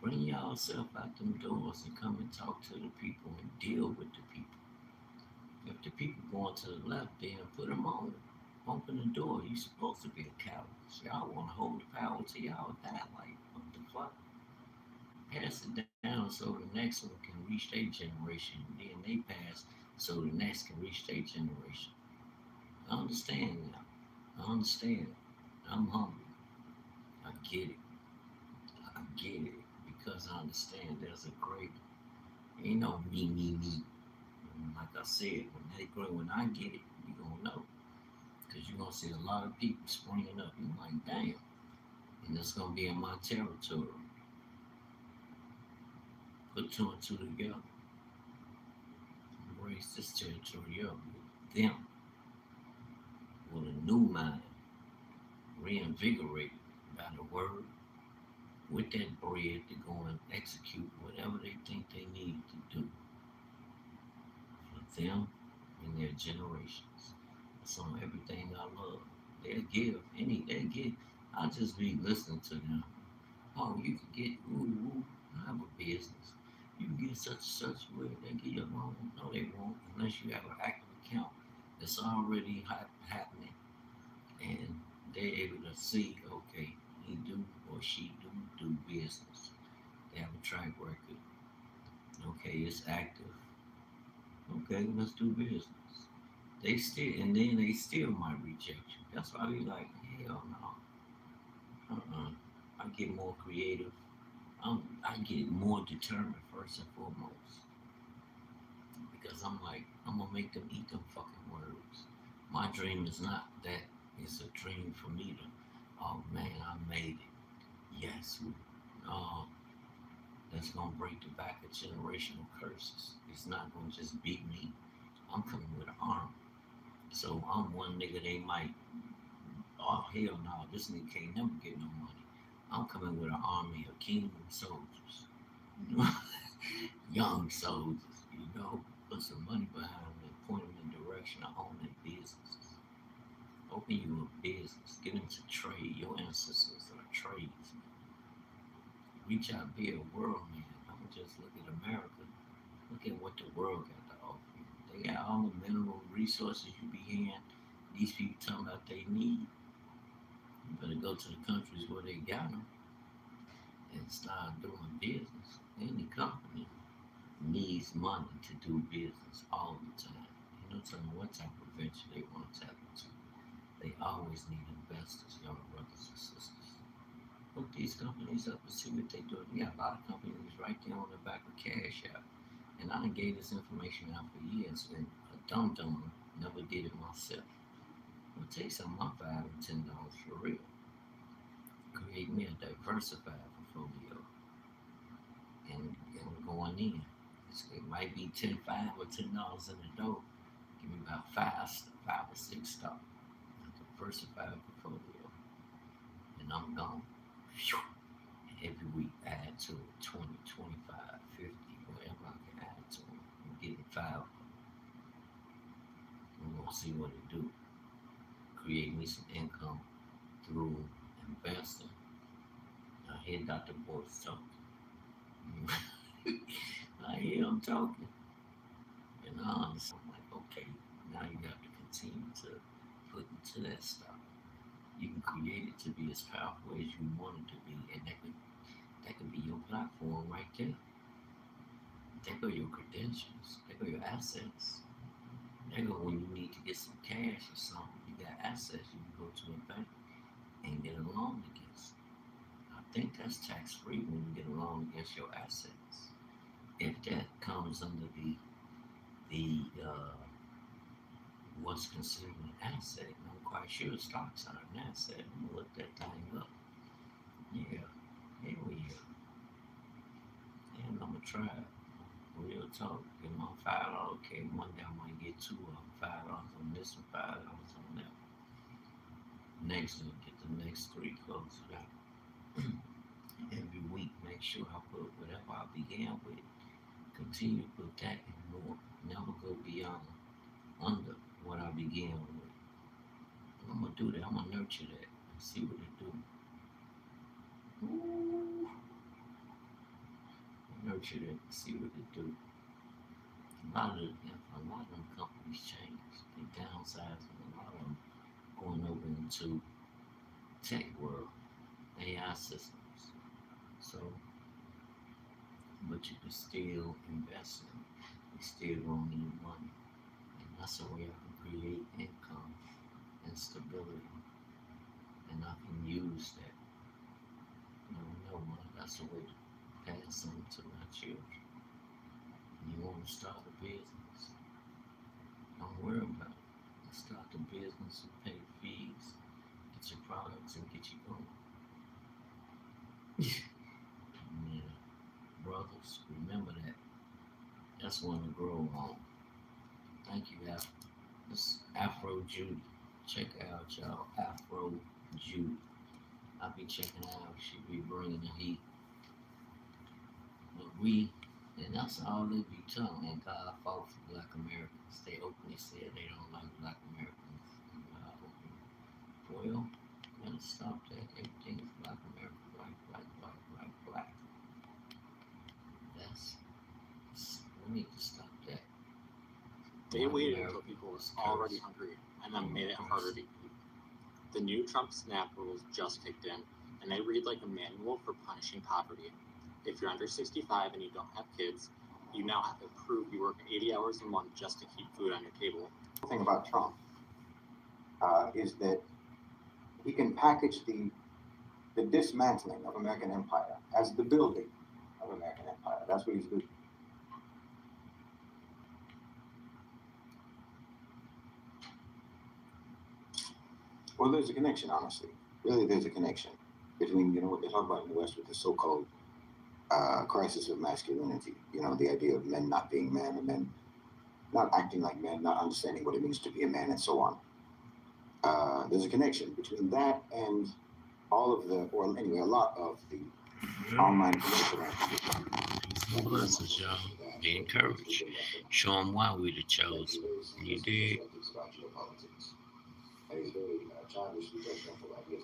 Speaker 6: Bring y'all self out them doors and come and talk to the people and deal with the people. If the people going to the left, then put them on. Open the door. You supposed to be a coward. Y'all want to hold the power till y'all die. Like, what the fuck? Pass it down so the next one can reach their generation. Then they pass so the next can reach their generation. I understand now. I understand. I'm humble. I get it. I get it. Because I understand there's a greater. Ain't no me. And like I said, when I get it, you gonna know. Because you're gonna see a lot of people springing up. You're like, damn. And that's gonna be in my territory. Put two and two together. Embrace this territory up with them with a new mind, reinvigorated by the word, with that bread to go and execute whatever they think they need to do for them and their generations. It's on everything I love. They'll give. I'll just be listening to them. Oh, you can get, I have a business. You can get such and such where they give you a loan. No, they won't, unless you have an active account that's already happening. And they're able to see, okay, he do or she do business. They have a track record. Okay, it's active. Okay, let's do business. They still might reject you. That's why I be like, hell no. I get more creative. I get more determined first and foremost because I'm like, I'm gonna make them eat them fucking words. My dream is not that. It's a dream for me to, oh man, I made it. Yes, no, that's gonna break the back of generational curses. It's not gonna just beat me. I'm coming with an arm. So I'm one nigga they might, oh hell no, this nigga can't never get no money. I'm coming with an army of kingdom soldiers. Young soldiers, put some money behind them and point them in the direction of owning businesses. Open you a business, get into trade. Your ancestors are tradesmen. Reach out, be a world man. Don't just look at America. Look at what the world got to offer you. They got all the mineral resources you be hearing these people talking about they need. You better go to the countries where they got them and start doing business. Any company needs money to do business all the time. You know, tell me what type of venture they want to tap into. They always need investors, young brothers and sisters. Look these companies up and see what they do. We got a lot of companies right there on the back of Cash App. And I done gave this information out for years, and a dumb never did it myself. I'll take some of my $5 and $10 for real. Create me a diversified portfolio and going in. It might be 10 5 or $10 in the door. Give me about five or six stock. A diversified portfolio. And I'm gone. And every week add to it 20, 25, 50, whatever I can add to it. I'm getting five. We're gonna see what it do. Create me some income through investing. I hear Dr. Boyce talking. I hear him talking. And I understand, I'm like, okay, now you have to continue to put into that stuff. You can create it to be as powerful as you want it to be, and that could be your platform right there. There go your credentials. There go your assets. There go when you need to get some cash or something. You got assets. You can go to a bank and get a loan against. I think that's tax free when you get a loan against your assets. If that comes under the what's considered an asset, I'm quite sure stocks are an asset. I'm gonna look that thing up. Yeah, here we are. And I'm gonna try it. Real talk. Get my $5. Okay, one day I might get two of them. $5 on this one, $5 on that one. Next one, get the next three, close it out. Every week, make sure I put whatever I began with. Continue to put that and more. Never go beyond under what I began with. I'm gonna do that. I'm gonna nurture that and see what it do. Ooh. Nurture that and see what it do. A lot of them companies change. They downsizing. A lot of them going over into tech world, AI systems. So, but you can still invest in it. You still gonna need money. And that's a way I can create income and stability. And I can use that. No money. That's a way to pass on to my children. And you want to start a business. Don't worry about it. Let's start the business and pay fees, get your products and get you going. Yeah, brothers, remember that. That's one to grow on. Thank you, Afro. This Afro Judy. Check out y'all, Afro Judy. I'll be checking out. She be bringing the heat. But and that's all they be telling. And God fought for Black Americans. They openly said they don't like Black Americans. And God openly, well, gotta stop that. Everything is Black America. Black. We need to stop that.
Speaker 8: They
Speaker 6: Black
Speaker 8: waited
Speaker 6: America
Speaker 8: until people were
Speaker 6: is
Speaker 8: already
Speaker 6: cursed.
Speaker 8: hungry and then made it harder to eat. The new Trump SNAP rules just kicked in, and they read like a manual for punishing poverty. If you're under 65 and you don't have kids, you now have to prove you work 80 hours a month just to keep food on your table.
Speaker 9: The thing about Trump is that he can package the dismantling of American empire as the building of American empire. That's what he's doing. Well, there's a connection, honestly. Really, there's a connection between, what they talk about in the West with the so-called crisis of masculinity. The idea of men not being men and men not acting like men, not understanding what it means to be a man, and so on. There's a connection between that and all of or anyway, a lot of the online political
Speaker 6: Blessings, y'all. Be encouraged. Show them why we the chosen. You dig?
Speaker 9: And he's very childish, judgmental ideas.